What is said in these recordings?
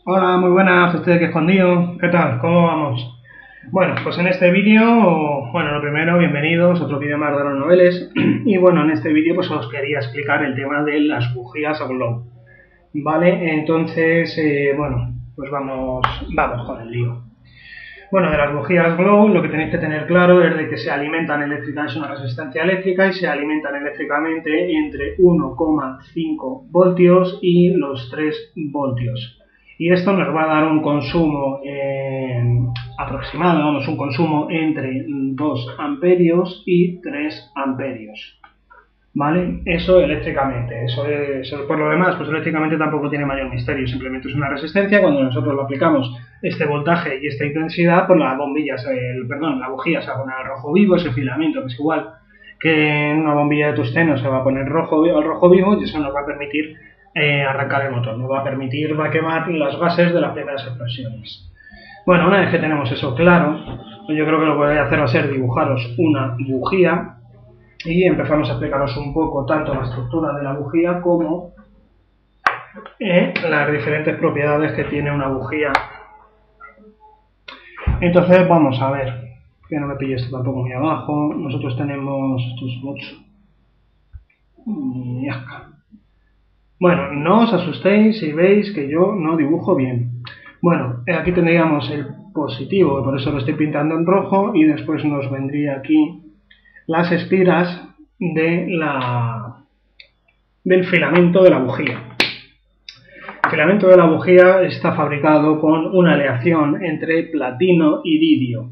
Hola, muy buenas, estoy aquí escondido. ¿Qué tal? ¿Cómo vamos? Bueno, pues en este vídeo, bueno, lo primero, bienvenidos, otro vídeo más de los noveles. Y bueno, en este vídeo pues os quería explicar el tema de las bujías glow. Vale, entonces, bueno, pues vamos con el lío. Bueno, de las bujías glow lo que tenéis que tener claro es de que se alimentan eléctricamente, es una resistencia eléctrica y se alimentan eléctricamente entre 1,5 voltios y los 3 voltios. Y esto nos va a dar un consumo aproximado, vamos, un consumo entre 2 amperios y 3 amperios. ¿Vale? Eso eléctricamente. Por lo demás, pues eléctricamente tampoco tiene mayor misterio, simplemente es una resistencia. Cuando nosotros lo aplicamos este voltaje y esta intensidad, pues la la bujía se va a poner al rojo vivo, ese filamento que es igual que en una bombilla de tungsteno se va a poner al rojo vivo y eso nos va a permitir arrancar el motor, va a quemar los gases de las primeras explosiones. Bueno, una vez que tenemos eso claro, pues yo creo que lo que voy a hacer va a ser dibujaros una bujía y empezamos a explicaros un poco tanto la estructura de la bujía como las diferentes propiedades que tiene una bujía. Entonces vamos a ver, que no me pille esto tampoco muy abajo. Nosotros tenemos, esto es mucho. Bueno, no os asustéis si veis que yo no dibujo bien. Bueno, aquí tendríamos el positivo, por eso lo estoy pintando en rojo, y después nos vendría aquí las espiras del filamento de la bujía. El filamento de la bujía está fabricado con una aleación entre platino y iridio.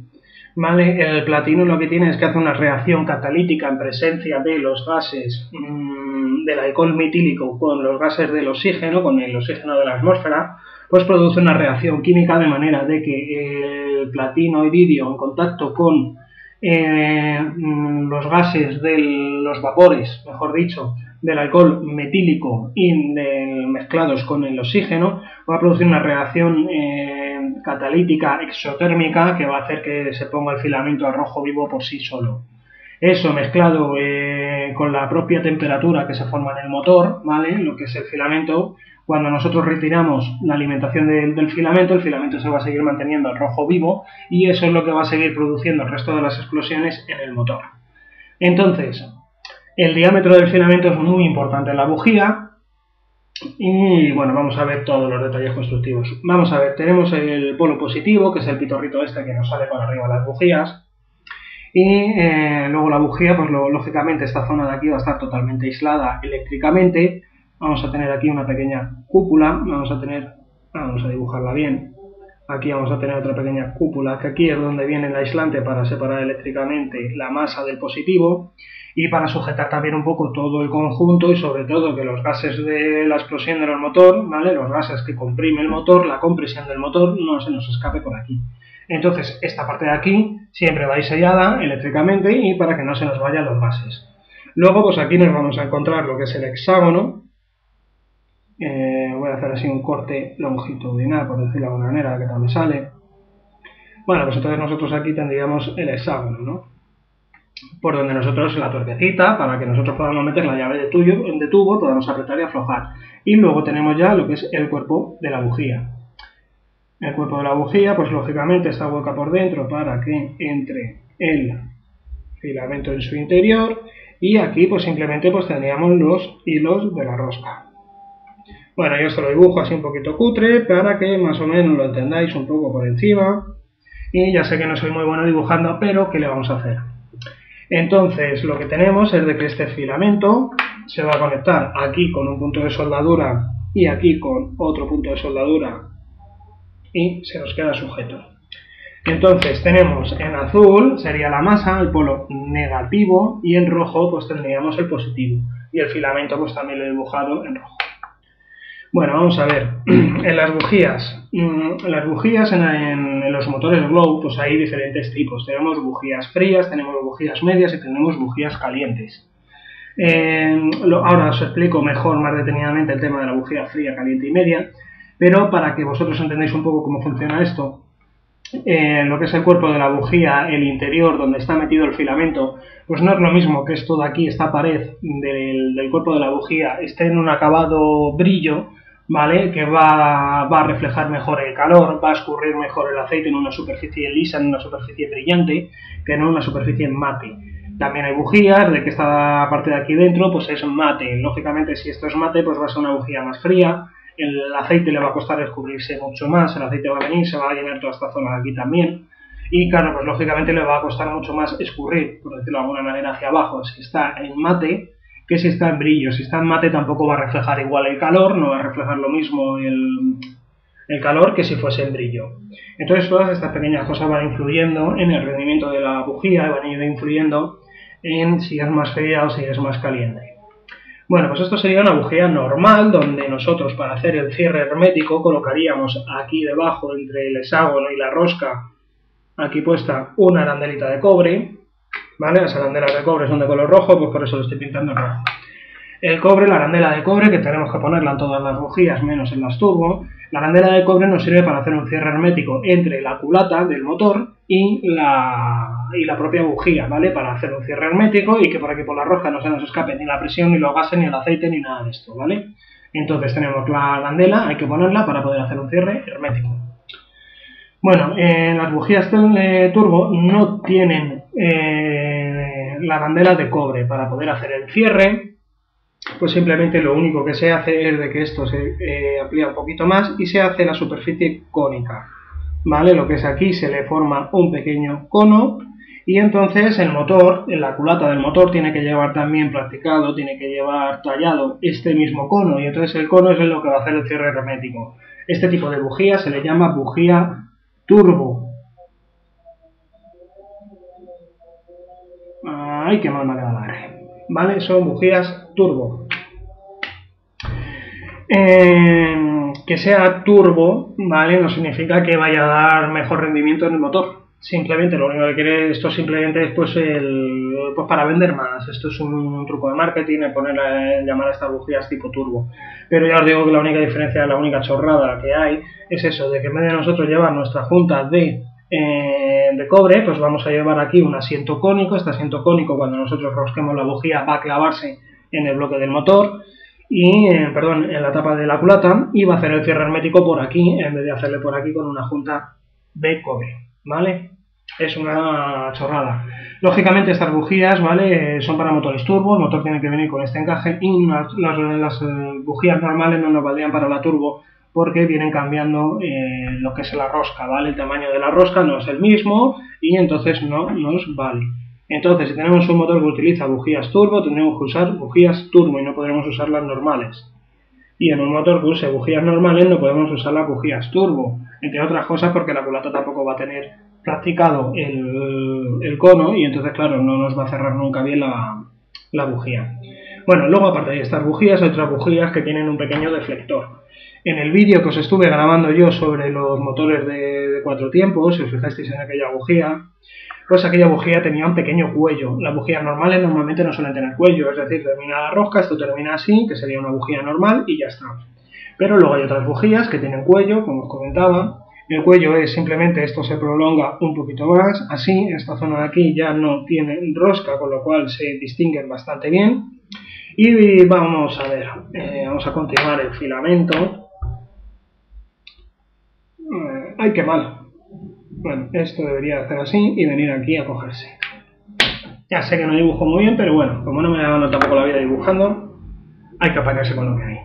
¿Vale? El platino lo que tiene es que hace una reacción catalítica en presencia de los gases del alcohol metílico con los gases del oxígeno, con el oxígeno de la atmósfera, pues produce una reacción química de manera de que el platino iridio en contacto con los gases de los vapores, mejor dicho, del alcohol metílico y mezclados con el oxígeno, va a producir una reacción catalítica exotérmica que va a hacer que se ponga el filamento a rojo vivo por sí solo. Eso mezclado con la propia temperatura que se forma en el motor, ¿vale? Lo que es el filamento, cuando nosotros retiramos la alimentación del filamento, el filamento se va a seguir manteniendo al rojo vivo y eso es lo que va a seguir produciendo el resto de las explosiones en el motor. Entonces, el diámetro del filamento es muy importante en la bujía y bueno, vamos a ver todos los detalles constructivos. Vamos a ver, tenemos el polo positivo, que es el pitorrito este que nos sale por arriba de las bujías. Y luego la bujía, pues lógicamente esta zona de aquí va a estar totalmente aislada eléctricamente. Vamos a tener aquí una pequeña cúpula, vamos a dibujarla bien. Aquí vamos a tener otra pequeña cúpula, que aquí es donde viene el aislante para separar eléctricamente la masa del positivo y para sujetar también un poco todo el conjunto y sobre todo que los gases de la explosión del motor, ¿vale? Los gases que comprimen el motor, la compresión del motor, no se nos escape por aquí. Entonces, esta parte de aquí siempre va a ir sellada eléctricamente y para que no se nos vayan los gases. Luego, pues aquí nos vamos a encontrar lo que es el hexágono. Voy a hacer así un corte longitudinal, por decirlo de alguna manera, que tal me sale. Bueno, pues entonces nosotros aquí tendríamos el hexágono, ¿no? Por donde nosotros la tuerquecita, para que nosotros podamos meter la llave de tubo, podamos apretar y aflojar. Y luego tenemos ya lo que es el cuerpo de la bujía. El cuerpo de la bujía, pues lógicamente está hueca por dentro para que entre el filamento en su interior y aquí pues simplemente pues tendríamos los hilos de la rosca. Bueno, yo se lo dibujo así un poquito cutre para que más o menos lo entendáis un poco por encima y ya sé que no soy muy bueno dibujando, pero ¿qué le vamos a hacer? Entonces lo que tenemos es de que este filamento se va a conectar aquí con un punto de soldadura y aquí con otro punto de soldadura y se nos queda sujeto. Entonces tenemos en azul sería la masa, el polo negativo, y en rojo pues tendríamos el positivo y el filamento pues también lo he dibujado en rojo. Bueno, vamos a ver, en las bujías en los motores glow pues hay diferentes tipos. Tenemos bujías frías, tenemos bujías medias y tenemos bujías calientes. Ahora os explico mejor, más detenidamente, el tema de la bujía fría, caliente y media, pero para que vosotros entendáis un poco cómo funciona esto, lo que es el cuerpo de la bujía, el interior donde está metido el filamento, pues no es lo mismo que esto de aquí, esta pared del cuerpo de la bujía, esté en un acabado brillo, ¿vale? Que va a reflejar mejor el calor, va a escurrir mejor el aceite en una superficie lisa, en una superficie brillante, que en una superficie mate. También hay bujías de que esta parte de aquí dentro pues es mate. Lógicamente, si esto es mate, pues va a ser una bujía más fría, el aceite le va a costar escurrirse mucho más, el aceite va a venir, se va a llenar toda esta zona de aquí también. Y claro, pues lógicamente le va a costar mucho más escurrir, por decirlo de alguna manera, hacia abajo si está en mate que si está en brillo. Si está en mate tampoco va a reflejar igual el calor, no va a reflejar lo mismo el calor que si fuese en brillo. Entonces todas estas pequeñas cosas van influyendo en el rendimiento de la bujía, van a ir influyendo en si es más fría o si es más caliente. Bueno, pues esto sería una bujía normal, donde nosotros para hacer el cierre hermético colocaríamos aquí debajo, entre el hexágono y la rosca, aquí puesta una arandelita de cobre, ¿vale? Las arandelas de cobre son de color rojo, pues por eso lo estoy pintando en rojo. El cobre, la arandela de cobre, que tenemos que ponerla en todas las bujías, menos en las turbo. La arandela de cobre nos sirve para hacer un cierre hermético entre la culata del motor y la propia bujía, ¿vale? Para hacer un cierre hermético y que por aquí por la rosca no se nos escape ni la presión, ni los gases, ni el aceite, ni nada de esto, ¿vale? Entonces tenemos la arandela, hay que ponerla para poder hacer un cierre hermético. Bueno, las bujías turbo no tienen la arandela de cobre para poder hacer el cierre. Pues simplemente lo único que se hace es de que esto se amplía un poquito más y se hace la superficie cónica, ¿vale? Lo que es aquí se le forma un pequeño cono y entonces el motor, la culata del motor tiene que llevar también practicado, tiene que llevar tallado este mismo cono y entonces el cono es lo que va a hacer el cierre hermético. Este tipo de bujía se le llama bujía turbo. Ay, qué mal me ha quedado la R. ¿Vale? Son bujías turbo. Que sea turbo, ¿vale? No significa que vaya a dar mejor rendimiento en el motor. Simplemente lo único que quiere esto simplemente es pues para vender más. Esto es un truco de marketing, llamar a estas bujías tipo turbo. Pero ya os digo que la única diferencia, la única chorrada que hay es eso, de que en vez de nosotros llevar nuestra junta de cobre, pues vamos a llevar aquí un asiento cónico. Este asiento cónico, cuando nosotros rosquemos la bujía, va a clavarse en el bloque del motor y, en la tapa de la culata, y va a hacer el cierre hermético por aquí en vez de hacerle por aquí con una junta de cobre, ¿vale? Es una chorrada. Lógicamente estas bujías, ¿vale? Son para motores turbo, el motor tiene que venir con este encaje y las bujías normales no nos valdrían para la turbo porque vienen cambiando lo que es la rosca, ¿vale? El tamaño de la rosca no es el mismo y entonces no nos vale. Entonces, si tenemos un motor que utiliza bujías turbo, tendremos que usar bujías turbo y no podremos usar las normales. Y en un motor que use bujías normales no podemos usar las bujías turbo, entre otras cosas porque la culata tampoco va a tener practicado el cono y entonces, claro, no nos va a cerrar nunca bien la bujía. Bueno, luego aparte de estas bujías, hay otras bujías que tienen un pequeño deflector. En el vídeo que os estuve grabando yo sobre los motores de 4 tiempos, si os fijasteis en aquella bujía, pues aquella bujía tenía un pequeño cuello. Las bujías normales normalmente no suelen tener cuello, es decir, termina la rosca, esto termina así, que sería una bujía normal y ya está. Pero luego hay otras bujías que tienen cuello, como os comentaba. El cuello es simplemente, esto se prolonga un poquito más, así, esta zona de aquí ya no tiene rosca, con lo cual se distinguen bastante bien. Y vamos a ver, vamos a continuar el filamento. ¡Ay, qué mal! Bueno, esto debería hacer así y venir aquí a cogerse. Ya sé que no dibujo muy bien, pero bueno, como no me ha dado tampoco la vida dibujando, hay que apañarse con lo que hay.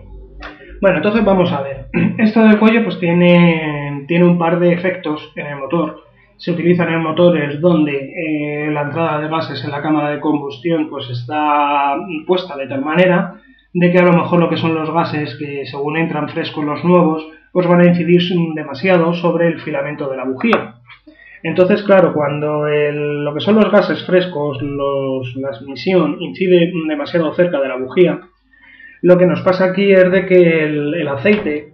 Bueno, entonces vamos a ver. Esto del cuello pues tiene un par de efectos en el motor. Se utilizan en motores donde la entrada de gases en la cámara de combustión pues está puesta de tal manera de que a lo mejor lo que son los gases que según entran frescos los nuevos pues van a incidir demasiado sobre el filamento de la bujía. Entonces, claro, cuando lo que son los gases frescos, la emisión incide demasiado cerca de la bujía, lo que nos pasa aquí es de que el aceite,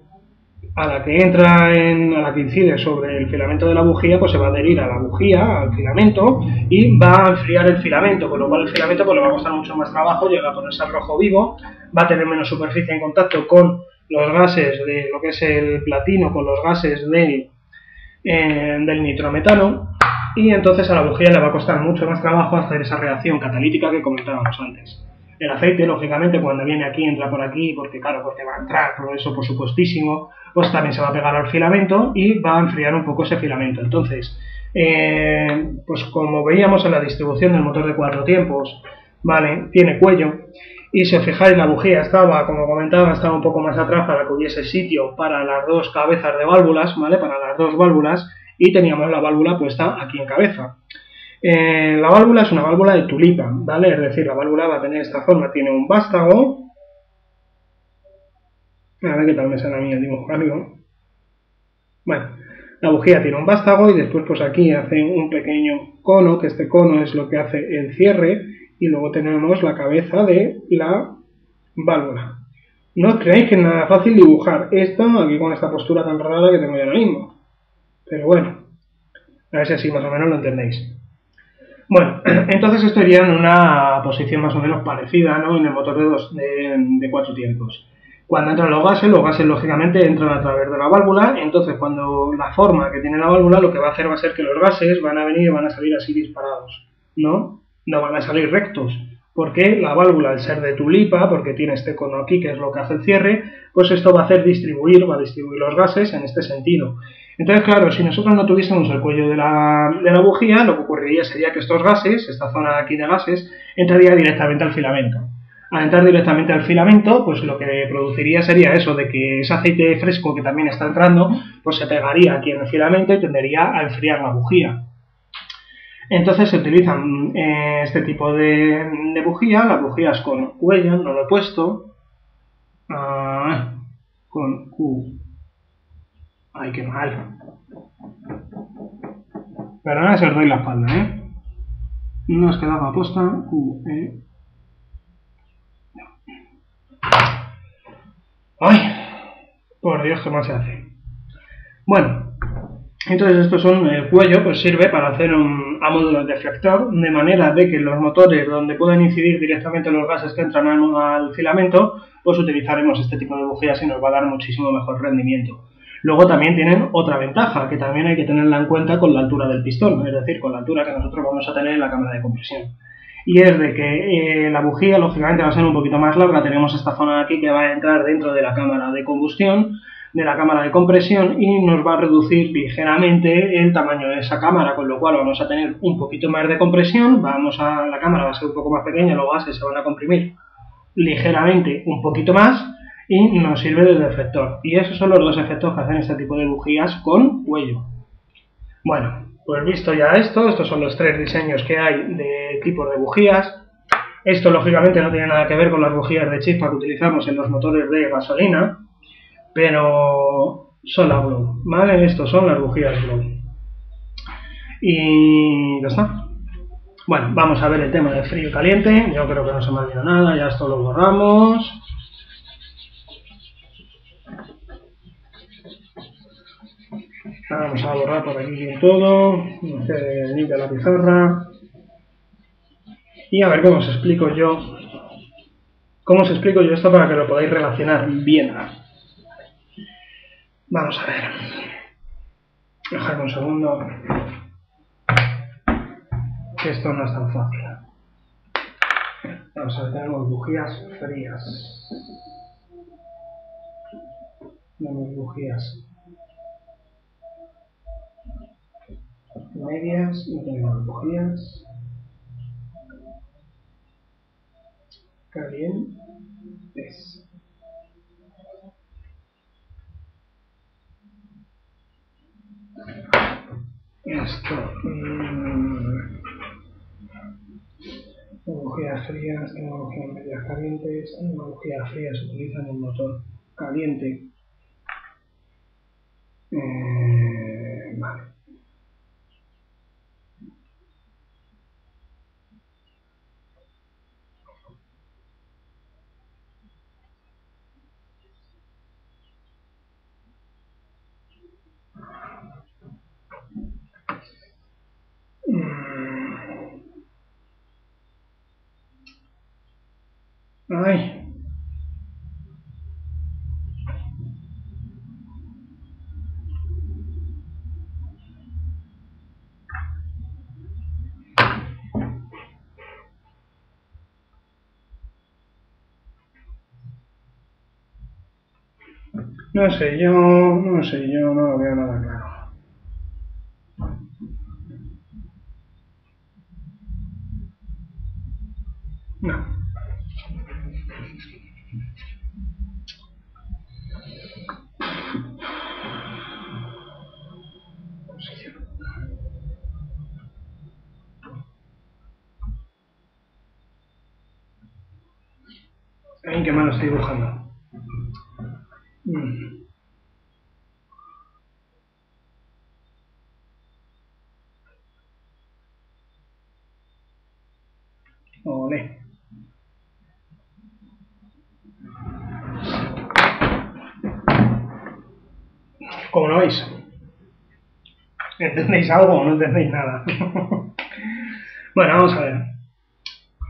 a la que incide sobre el filamento de la bujía, pues se va a adherir a la bujía, al filamento, y va a enfriar el filamento, con lo cual el filamento pues, le va a costar mucho más trabajo, llega a ponerse al rojo vivo, va a tener menos superficie en contacto con los gases de lo que es el platino, con los gases del nitrometano, y entonces a la bujía le va a costar mucho más trabajo hacer esa reacción catalítica que comentábamos antes. El aceite, lógicamente, cuando viene aquí, entra por aquí, porque claro, porque va a entrar, todo eso por supuestísimo, pues también se va a pegar al filamento y va a enfriar un poco ese filamento. Entonces, pues como veíamos en la distribución del motor de 4 tiempos, ¿vale? Tiene cuello. Y si os fijáis, la bujía estaba, como comentaba, estaba un poco más atrás para que hubiese sitio para las dos cabezas de válvulas, ¿vale? Para las dos válvulas, y teníamos la válvula puesta aquí en cabeza. La válvula es una válvula de tulipa, ¿vale? Es decir, la válvula va a tener esta forma, tiene un vástago. A ver qué tal me sale a mí el dibujo, amigo. Bueno, la bujía tiene un vástago y después pues aquí hace un pequeño cono, que este cono es lo que hace el cierre, y luego tenemos la cabeza de la válvula. No os creáis que es nada fácil dibujar esto aquí con esta postura tan rara que tengo yo ahora mismo. Pero bueno, a ver si así más o menos lo entendéis. Bueno, entonces esto iría en una posición más o menos parecida, ¿no? En el motor de 4 tiempos. Cuando entran los gases lógicamente entran a través de la válvula, entonces cuando la forma que tiene la válvula lo que va a hacer va a ser que los gases van a venir y van a salir así disparados, ¿no? No van a salir rectos, porque la válvula, al ser de tulipa, porque tiene este cono aquí que es lo que hace el cierre, pues esto va a hacer va a distribuir los gases en este sentido. Entonces, claro, si nosotros no tuviésemos el cuello de la bujía, lo que ocurriría sería que estos gases, esta zona de aquí de gases, entraría directamente al filamento. Al entrar directamente al filamento, pues lo que produciría sería eso, de que ese aceite fresco que también está entrando, pues se pegaría aquí en el filamento y tendería a enfriar la bujía. Entonces se utilizan este tipo de bujía, las bujías con cuello, no lo he puesto, con Q. Ay, qué mal. Perdona si os doy la espalda, No os quedaba aposta, Q, Ay, por Dios, ¿qué más se hace? Bueno, entonces estos son el cuello, pues sirve para hacer un módulo deflector, de manera de que los motores donde pueden incidir directamente los gases que entran al filamento, pues utilizaremos este tipo de bujías y nos va a dar muchísimo mejor rendimiento. Luego también tienen otra ventaja, que también hay que tenerla en cuenta con la altura del pistón, es decir, con la altura que nosotros vamos a tener en la cámara de compresión. Y es de que la bujía, lógicamente, va a ser un poquito más larga. Tenemos esta zona de aquí que va a entrar dentro de la cámara de combustión, de la cámara de compresión, y nos va a reducir ligeramente el tamaño de esa cámara, con lo cual vamos a tener un poquito más de compresión, la cámara va a ser un poco más pequeña, los gases se van a comprimir ligeramente un poquito más y nos sirve de deflector. Y esos son los dos efectos que hacen este tipo de bujías con cuello. Bueno, pues visto ya esto, estos son los 3 diseños que hay de tipos de bujías. Esto lógicamente no tiene nada que ver con las bujías de chispa que utilizamos en los motores de gasolina, pero son la Glow, ¿vale? Estos son las bujías Glow. Y ya está. Bueno, vamos a ver el tema de frío y caliente. Yo creo que no se me ha olvidado nada, ya esto lo borramos. Vamos a borrar por aquí bien todo. Se limpia la pizarra. Y a ver cómo os explico yo. ¿Cómo os explico yo esto para que lo podáis relacionar bien? Vamos a ver. Dejadme un segundo. Que esto no es tan fácil. Vamos a ver, tenemos bujías frías. Tenemos bujías medias y tenemos bujías calientes. Esto. Tengo bujías frías, tengo bujías medias calientes. Tengo bujías frías se utiliza en el motor caliente. Vale. Ay. No sé, yo no lo veo nada claro. No. Ay, qué mal estoy dibujando. Olé. ¿Cómo lo veis? ¿Entendéis algo o no entendéis nada? Bueno, vamos a ver.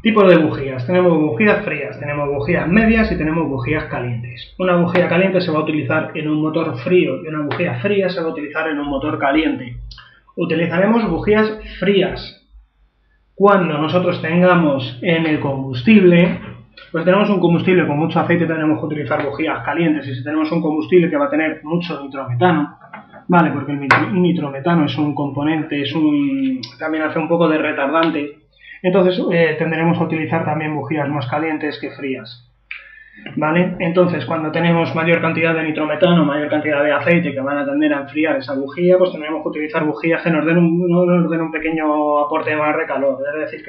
Tipos de bujías. Tenemos bujías frías, tenemos bujías medias y tenemos bujías calientes. Una bujía caliente se va a utilizar en un motor frío y una bujía fría se va a utilizar en un motor caliente. Utilizaremos bujías frías cuando nosotros tengamos en el combustible, pues tenemos un combustible con mucho aceite, tenemos que utilizar bujías calientes. Y si tenemos un combustible que va a tener mucho nitrometano, vale, porque el nitrometano es un componente, también hace un poco de retardante, entonces tendremos a utilizar también bujías más calientes que frías. ¿Vale? Entonces, cuando tenemos mayor cantidad de nitrometano, mayor cantidad de aceite que van a tender a enfriar esa bujía, pues tendremos que utilizar bujías que nos den un pequeño aporte más de calor, es decir,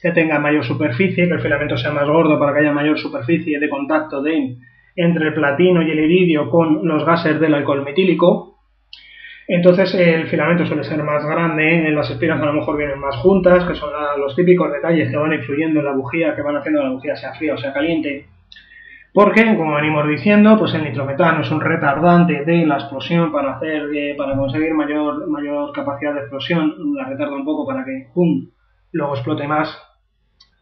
que tengan mayor superficie, que el filamento sea más gordo para que haya mayor superficie de contacto entre el platino y el iridio con los gases del alcohol metílico. Entonces el filamento suele ser más grande, las espiras a lo mejor vienen más juntas, que son los típicos detalles que van influyendo en la bujía, que van haciendo que la bujía sea fría o sea caliente. Porque, como venimos diciendo, pues el nitrometano es un retardante de la explosión para conseguir mayor capacidad de explosión, la retarda un poco para que ¡pum!, luego explote más.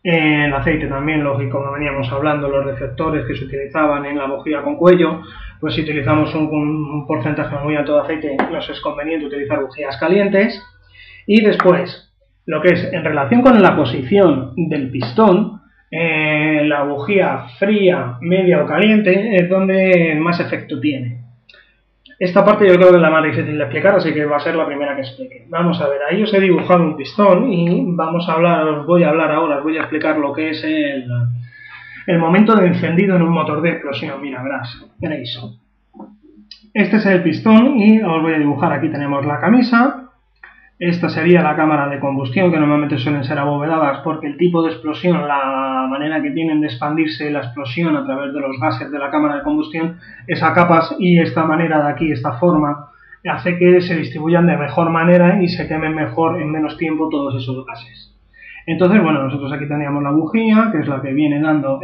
El aceite también, lógico, como veníamos hablando, los deflectores que se utilizaban en la bujía con cuello, pues si utilizamos un porcentaje muy alto de aceite, nos es conveniente utilizar bujías calientes. Y después, lo que es en relación con la posición del pistón, la bujía fría, media o caliente es donde más efecto tiene. Esta parte yo creo que es la más difícil de explicar, así que va a ser la primera que explique. Vamos a ver, ahí os he dibujado un pistón y os voy a explicar lo que es el momento de encendido en un motor de explosión. Mira, veréis. Este es el pistón y os voy a dibujar, aquí tenemos la camisa. Esta sería la cámara de combustión, que normalmente suelen ser abovedadas porque el tipo de explosión, la manera que tienen de expandirse la explosión a través de los gases de la cámara de combustión es a capas, y esta manera de aquí, esta forma, hace que se distribuyan de mejor manera y se quemen mejor en menos tiempo todos esos gases. Entonces, bueno, nosotros aquí tendríamos la bujía, que es la que viene dando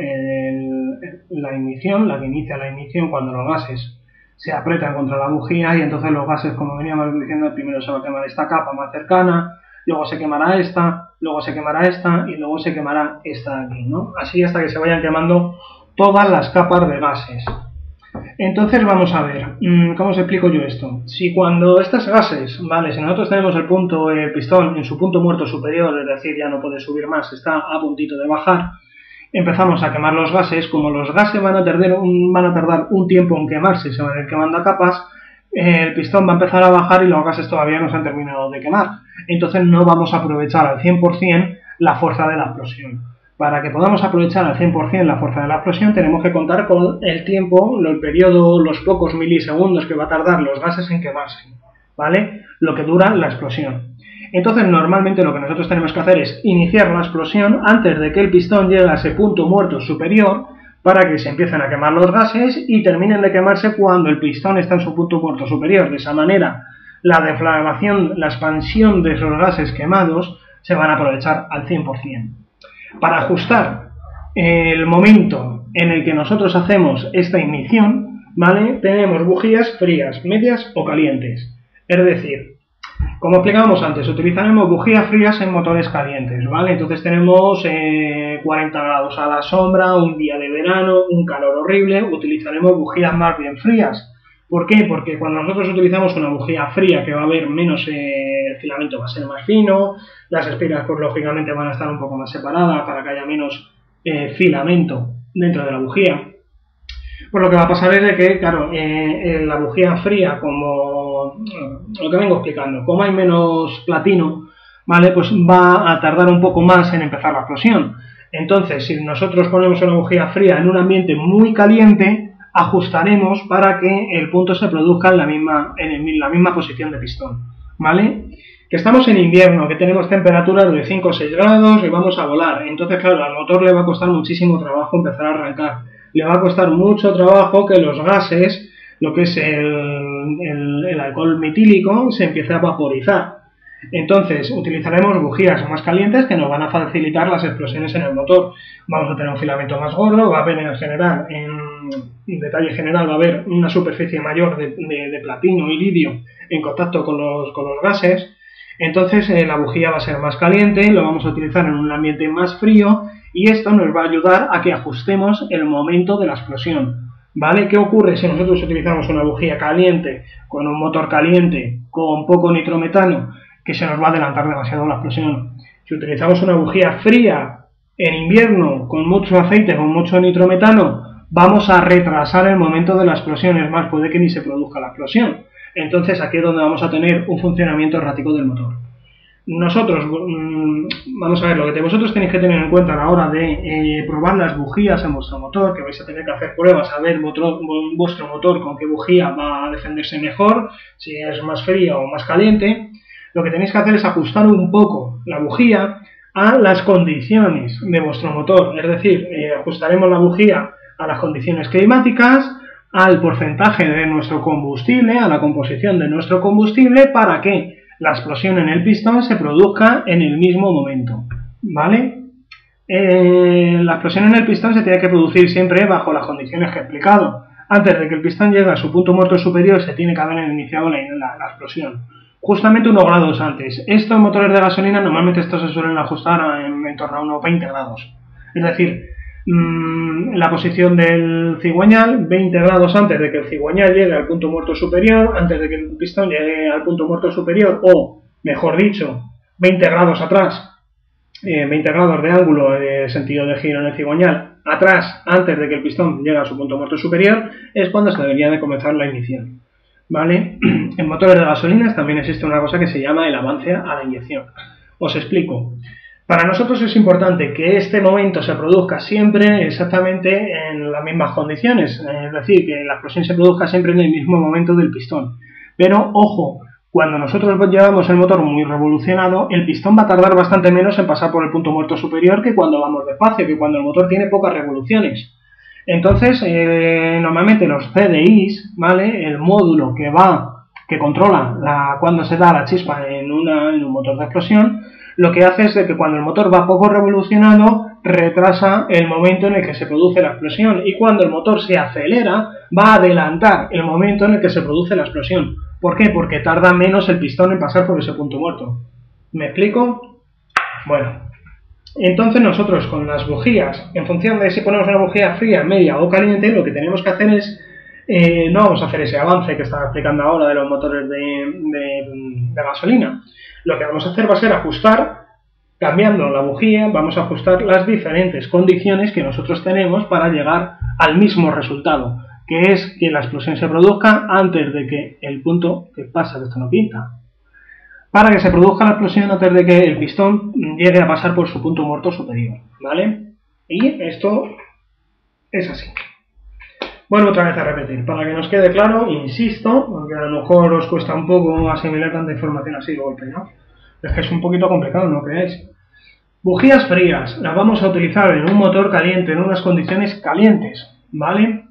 la ignición, la que inicia la ignición cuando los gases se apretan contra la bujía, y entonces los gases, como veníamos diciendo, primero se va a quemar esta capa más cercana, luego se quemará esta, luego se quemará esta y luego se quemará esta de aquí, ¿no? Así hasta que se vayan quemando todas las capas de gases. Entonces vamos a ver, ¿cómo os explico yo esto? Si cuando estos gases, vale, si nosotros tenemos el pistón en su punto muerto superior, es decir, ya no puede subir más, está a puntito de bajar, empezamos a quemar los gases. Como los gases van a tardar un tiempo en quemarse, se van a ir quemando a capas, el pistón va a empezar a bajar y los gases todavía no se han terminado de quemar. Entonces no vamos a aprovechar al 100% la fuerza de la explosión. Para que podamos aprovechar al 100% la fuerza de la explosión, tenemos que contar con el tiempo, el periodo, los pocos milisegundos que va a tardar los gases en quemarse, ¿vale? Lo que dura la explosión. Entonces, normalmente lo que nosotros tenemos que hacer es iniciar la explosión antes de que el pistón llegue a ese punto muerto superior, para que se empiecen a quemar los gases y terminen de quemarse cuando el pistón está en su punto muerto superior. De esa manera, la deflagración, la expansión de esos gases quemados se van a aprovechar al 100%. Para ajustar el momento en el que nosotros hacemos esta ignición, ¿vale?, tenemos bujías frías, medias o calientes. Es decir, como explicábamos antes, utilizaremos bujías frías en motores calientes, ¿vale? Entonces tenemos 40 grados a la sombra, un día de verano, un calor horrible, utilizaremos bujías más bien frías. ¿Por qué? Porque cuando nosotros utilizamos una bujía fría, que va a haber menos, el filamento va a ser más fino, las espiras pues lógicamente van a estar un poco más separadas para que haya menos filamento dentro de la bujía. Pues lo que va a pasar es de que, claro, la bujía fría, como lo que vengo explicando, como hay menos platino, ¿vale? Pues va a tardar un poco más en empezar la explosión. Entonces, si nosotros ponemos una bujía fría en un ambiente muy caliente, ajustaremos para que el punto se produzca en la misma posición de pistón, ¿vale? Que estamos en invierno, que tenemos temperaturas de 5 o 6 grados y vamos a volar. Entonces, claro, al motor le va a costar muchísimo trabajo empezar a arrancar. Le va a costar mucho trabajo que los gases, lo que es el alcohol metílico, se empiece a vaporizar. Entonces, utilizaremos bujías más calientes que nos van a facilitar las explosiones en el motor. Vamos a tener un filamento más gordo, va a haber en general, en detalle general, va a haber una superficie mayor de platino y lidio en contacto con los gases. Entonces, la bujía va a ser más caliente, lo vamos a utilizar en un ambiente más frío y esto nos va a ayudar a que ajustemos el momento de la explosión. ¿Vale? ¿Qué ocurre si nosotros utilizamos una bujía caliente, con un motor caliente, con poco nitrometano, que se nos va a adelantar demasiado la explosión? Si utilizamos una bujía fría en invierno, con mucho aceite, con mucho nitrometano, vamos a retrasar el momento de la explosión, es más, puede que ni se produzca la explosión. Entonces aquí es donde vamos a tener un funcionamiento errático del motor. Nosotros, vamos a ver, lo que vosotros tenéis que tener en cuenta a la hora de probar las bujías en vuestro motor, que vais a tener que hacer pruebas a ver vuestro motor con qué bujía va a defenderse mejor, si es más fría o más caliente. Lo que tenéis que hacer es ajustar un poco la bujía a las condiciones de vuestro motor, es decir, ajustaremos la bujía a las condiciones climáticas, al porcentaje de nuestro combustible, a la composición de nuestro combustible, para que la explosión en el pistón se produzca en el mismo momento, ¿vale? La explosión en el pistón se tiene que producir siempre bajo las condiciones que he explicado. Antes de que el pistón llegue a su punto muerto superior se tiene que haber iniciado la explosión. Justamente unos grados antes. Estos motores de gasolina normalmente estos se suelen ajustar en torno a unos 20 grados. Es decir, la posición del cigüeñal 20 grados antes de que el cigüeñal llegue al punto muerto superior, antes de que el pistón llegue al punto muerto superior, o mejor dicho, 20 grados atrás, 20 grados de ángulo de sentido de giro en el cigüeñal atrás, antes de que el pistón llegue a su punto muerto superior, es cuando se debería de comenzar la ignición, ¿vale? En motores de gasolinas también existe una cosa que se llama el avance a la inyección. Os explico. Para nosotros es importante que este momento se produzca siempre exactamente en las mismas condiciones, es decir, que la explosión se produzca siempre en el mismo momento del pistón. Pero, ojo, cuando nosotros llevamos el motor muy revolucionado, el pistón va a tardar bastante menos en pasar por el punto muerto superior que cuando vamos despacio, que cuando el motor tiene pocas revoluciones. Entonces, normalmente los CDIs, ¿vale? El módulo que controla cuando se da la chispa en un motor de explosión, lo que hace es que cuando el motor va poco revolucionado, retrasa el momento en el que se produce la explosión, y cuando el motor se acelera, va a adelantar el momento en el que se produce la explosión. ¿Por qué? Porque tarda menos el pistón en pasar por ese punto muerto. ¿Me explico? Bueno, entonces nosotros con las bujías, en función de si ponemos una bujía fría, media o caliente, lo que tenemos que hacer es, no vamos a hacer ese avance que estaba explicando ahora de los motores de gasolina. Lo que vamos a hacer va a ser ajustar, cambiando la bujía, vamos a ajustar las diferentes condiciones que nosotros tenemos para llegar al mismo resultado, que es que la explosión se produzca antes de que el punto, que pasa que esto no pinta, para que se produzca la explosión antes de que el pistón llegue a pasar por su punto muerto superior, ¿vale? Y esto es así. Bueno, otra vez a repetir, para que nos quede claro, insisto, porque a lo mejor os cuesta un poco asimilar tanta información así de golpe, ¿no? Es que es un poquito complicado, ¿no creéis? Bujías frías, las vamos a utilizar en un motor caliente, en unas condiciones calientes, ¿vale?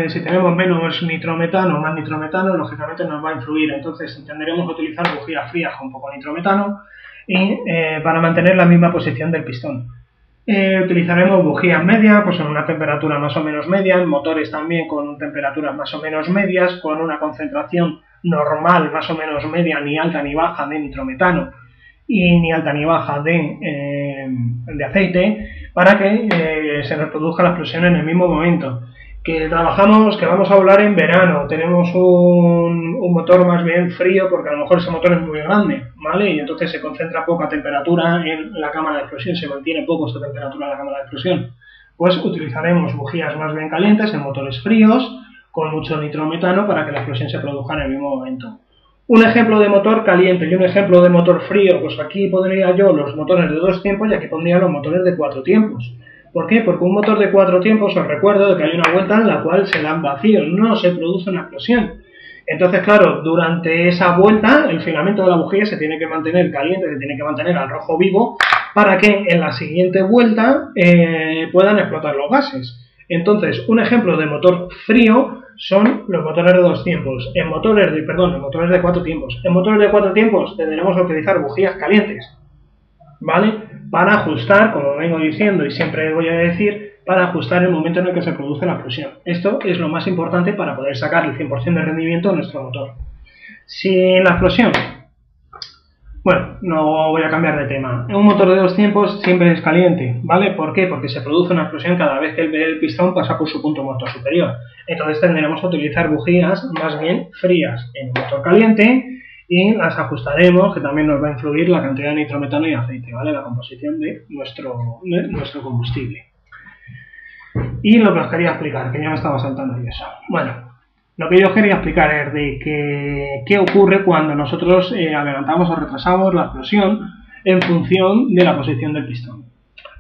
Si tenemos menos nitrometano o más nitrometano, lógicamente nos va a influir, entonces tendremos que utilizar bujías frías con poco nitrometano y para mantener la misma posición del pistón. Utilizaremos bujías medias, pues en una temperatura más o menos media, motores también con temperaturas más o menos medias, con una concentración normal más o menos media, ni alta ni baja de nitrometano y ni alta ni baja de aceite, para que se nos produzca la explosión en el mismo momento. Que vamos a volar en verano, tenemos un motor más bien frío porque a lo mejor ese motor es muy grande, ¿vale? Y entonces se concentra poca temperatura en la cámara de explosión, se mantiene poco esta temperatura en la cámara de explosión. pues utilizaremos bujías más bien calientes en motores fríos con mucho nitrometano para que la explosión se produzca en el mismo momento. Un ejemplo de motor caliente y un ejemplo de motor frío, pues aquí pondría yo los motores de 2 tiempos y aquí pondría los motores de 4 tiempos. ¿Por qué? Porque un motor de 4 tiempos, os recuerdo de que hay una vuelta en la cual se dan vacíos, no se produce una explosión. Entonces, claro, durante esa vuelta el filamento de la bujía se tiene que mantener caliente, se tiene que mantener al rojo vivo para que en la siguiente vuelta puedan explotar los gases. Entonces, un ejemplo de motor frío son los motores de 2 tiempos. En motores de 4 tiempos. En motores de 4 tiempos tendremos que utilizar bujías calientes, ¿vale? Para ajustar, como vengo diciendo y siempre voy a decir, para ajustar el momento en el que se produce la explosión. Esto es lo más importante para poder sacar el 100% de rendimiento de nuestro motor. Si la explosión... Bueno, no voy a cambiar de tema. Un motor de 2 tiempos siempre es caliente, ¿vale? ¿Por qué? Porque se produce una explosión cada vez que el pistón pasa por su punto muerto superior. Entonces tendremos que utilizar bujías más bien frías en un motor caliente y las ajustaremos, que también nos va a influir la cantidad de nitrometano y aceite, ¿vale? La composición de nuestro combustible. Y lo que os quería explicar, que ya me estaba saltando y eso. Bueno, lo que yo os quería explicar es de que qué ocurre cuando nosotros adelantamos o retrasamos la explosión en función de la posición del pistón.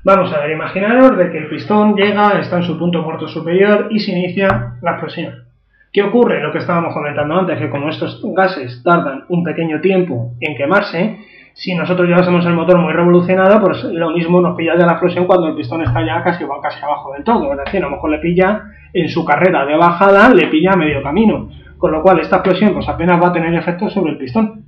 Vamos a ver, imaginaros de que el pistón llega, está en su punto muerto superior y se inicia la explosión. ¿Qué ocurre? Lo que estábamos comentando antes, que como estos gases tardan un pequeño tiempo en quemarse, si nosotros llevásemos el motor muy revolucionado, pues lo mismo nos pilla ya la explosión cuando el pistón está ya casi abajo del todo. Es decir, a lo mejor le pilla en su carrera de bajada, le pilla a medio camino. Con lo cual esta explosión pues apenas va a tener efecto sobre el pistón.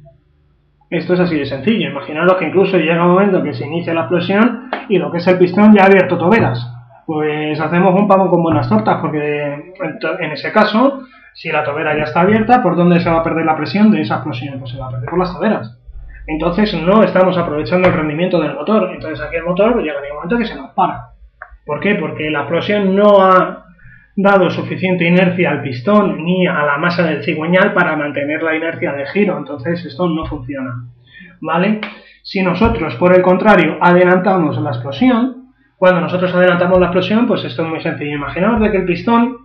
Esto es así de sencillo. Imaginaros que incluso llega un momento que se inicia la explosión y lo que es el pistón ya ha abierto toberas. Pues hacemos un pavo con buenas tortas, porque en ese caso, si la tobera ya está abierta, ¿por dónde se va a perder la presión de esa explosión? Pues se va a perder por las toberas. Entonces no estamos aprovechando el rendimiento del motor. Entonces aquí el motor llega a un momento que se nos para. ¿Por qué? Porque la explosión no ha dado suficiente inercia al pistón ni a la masa del cigüeñal para mantener la inercia de giro. Entonces esto no funciona, ¿vale? Si nosotros, por el contrario, adelantamos la explosión, cuando nosotros adelantamos la explosión, pues esto es muy sencillo. Imaginaos de que el pistón,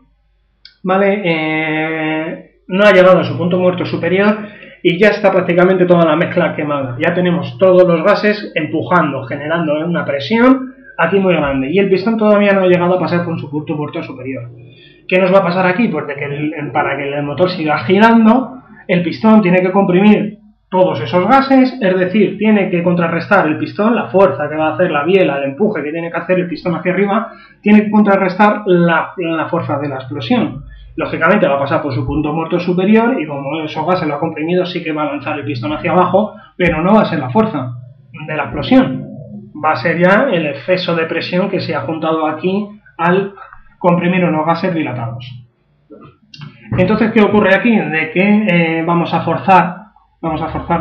¿vale? No ha llegado a su punto muerto superior y ya está prácticamente toda la mezcla quemada. Ya tenemos todos los gases empujando, generando una presión aquí muy grande. Y el pistón todavía no ha llegado a pasar por su punto muerto superior. ¿Qué nos va a pasar aquí? Pues de que para que el motor siga girando, el pistón tiene que comprimir todos esos gases, es decir, tiene que contrarrestar el pistón, la fuerza que va a hacer la biela, el empuje que tiene que hacer el pistón hacia arriba, tiene que contrarrestar la fuerza de la explosión. Lógicamente va a pasar por su punto muerto superior y como esos gases lo ha comprimido sí que va a lanzar el pistón hacia abajo, pero no va a ser la fuerza de la explosión. Va a ser ya el exceso de presión que se ha juntado aquí al comprimir unos gases dilatados. Entonces, ¿qué ocurre aquí? De que vamos a forzar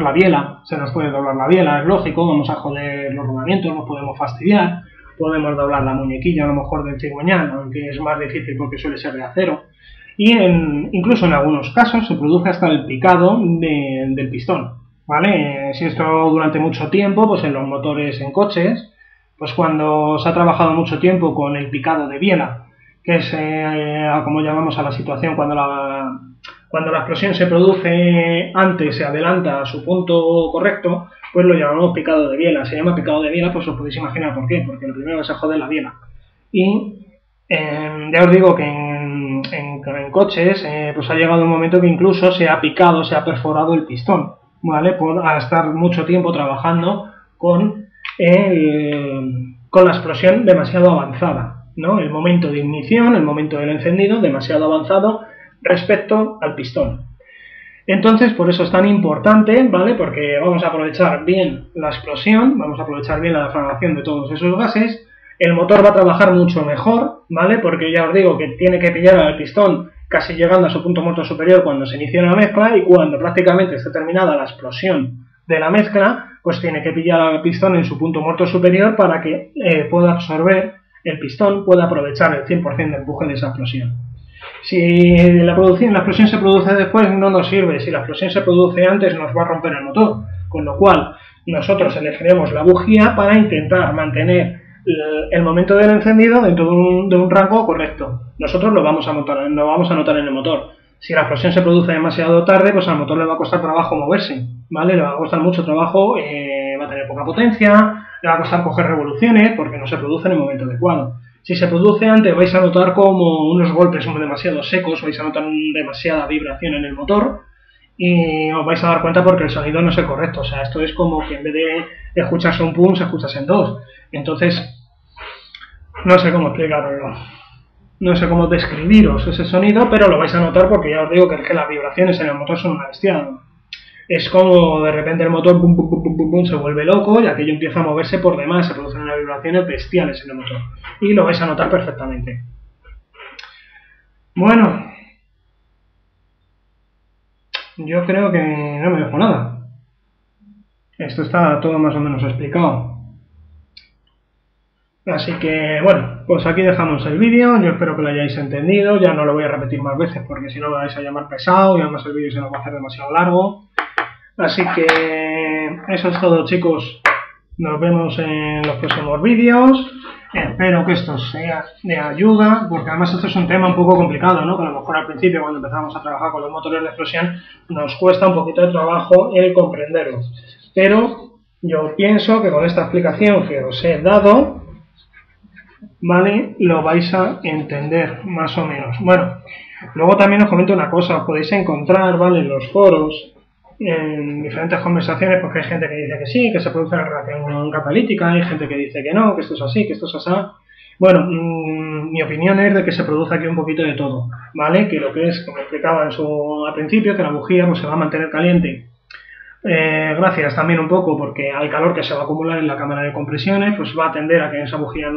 la biela, se nos puede doblar la biela, es lógico, vamos a joder los rodamientos, nos podemos fastidiar, podemos doblar la muñequilla a lo mejor del cigüeñal, aunque es más difícil porque suele ser de acero. Y incluso en algunos casos se produce hasta el picado del pistón, ¿vale? Si esto durante mucho tiempo, pues en los motores en coches, pues cuando se ha trabajado mucho tiempo con el picado de biela, que es como llamamos a la situación cuando la explosión se produce antes, se adelanta a su punto correcto, pues lo llamamos picado de biela. Se llama picado de biela, pues os podéis imaginar por qué, porque lo primero que se jode es la biela. Y ya os digo que en coches pues ha llegado un momento que incluso se ha picado, se ha perforado el pistón, ¿vale? Por estar mucho tiempo trabajando con la explosión demasiado avanzada, ¿no? El momento de ignición, el momento del encendido demasiado avanzado respecto al pistón. Entonces, por eso es tan importante, ¿vale? Porque vamos a aprovechar bien la explosión, vamos a aprovechar bien la deflagración de todos esos gases. El motor va a trabajar mucho mejor, ¿vale? Porque ya os digo que tiene que pillar al pistón casi llegando a su punto muerto superior cuando se inicia la mezcla y cuando prácticamente esté terminada la explosión de la mezcla, pues tiene que pillar al pistón en su punto muerto superior para que pueda absorber el pistón, pueda aprovechar el 100% de empuje de esa explosión. Si la explosión se produce después no nos sirve, si la explosión se produce antes nos va a romper el motor, con lo cual nosotros elegiremos la bujía para intentar mantener el momento del encendido dentro de un rango correcto. Nosotros lo vamos a notar en el motor. Si la explosión se produce demasiado tarde, pues al motor le va a costar trabajo moverse, ¿vale? Le va a costar mucho trabajo, va a tener poca potencia, le va a costar coger revoluciones porque no se produce en el momento adecuado. Si se produce antes, vais a notar como unos golpes demasiado secos, vais a notar demasiada vibración en el motor y os vais a dar cuenta porque el sonido no es el correcto. O sea, esto es como que en vez de escucharse un pum, se escuchase en dos. Entonces, no sé cómo explicaroslo. No sé cómo describiros ese sonido, pero lo vais a notar porque ya os digo que las vibraciones en el motor son una bestia. Es como de repente el motor pum, pum, pum, pum, pum, pum, se vuelve loco y aquello empieza a moverse por demás, se producen unas vibraciones bestiales en el motor. Y lo vais a notar perfectamente. Bueno, yo creo que no me dejo nada. Esto está todo más o menos explicado. Así que, bueno, pues aquí dejamos el vídeo. Yo espero que lo hayáis entendido. Ya no lo voy a repetir más veces porque si no me vais a llamar pesado y además el vídeo se nos va a hacer demasiado largo. Así que eso es todo, chicos. Nos vemos en los próximos vídeos. Espero que esto sea de ayuda, porque además esto es un tema un poco complicado, ¿no? Que a lo mejor al principio, cuando empezamos a trabajar con los motores de explosión, nos cuesta un poquito de trabajo el comprenderlo. Pero yo pienso que con esta explicación que os he dado, ¿vale? Lo vais a entender más o menos. Bueno, luego también os comento una cosa, os podéis encontrar, ¿vale? En los foros, en diferentes conversaciones, porque hay gente que dice que sí, que se produce la reacción catalítica, hay gente que dice que no, que esto es así, que esto es así. Bueno, mi opinión es de que se produce aquí un poquito de todo, ¿vale? Que lo que es, como explicaba al principio, que la bujía pues, se va a mantener caliente. Gracias también un poco porque al calor que se va a acumular en la cámara de compresiones pues va a tender a que esa bujía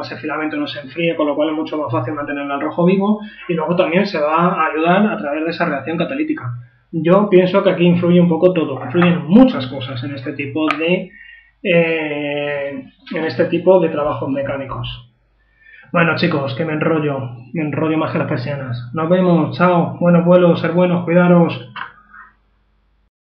ese filamento no se enfríe, con lo cual es mucho más fácil mantenerla al rojo vivo y luego también se va a ayudar a través de esa reacción catalítica. Yo pienso que aquí influye un poco todo, influyen muchas cosas en este tipo de trabajos mecánicos. Bueno, chicos, que me enrollo más que las persianas. Nos vemos, chao, buenos vuelos, ser buenos, cuidaros.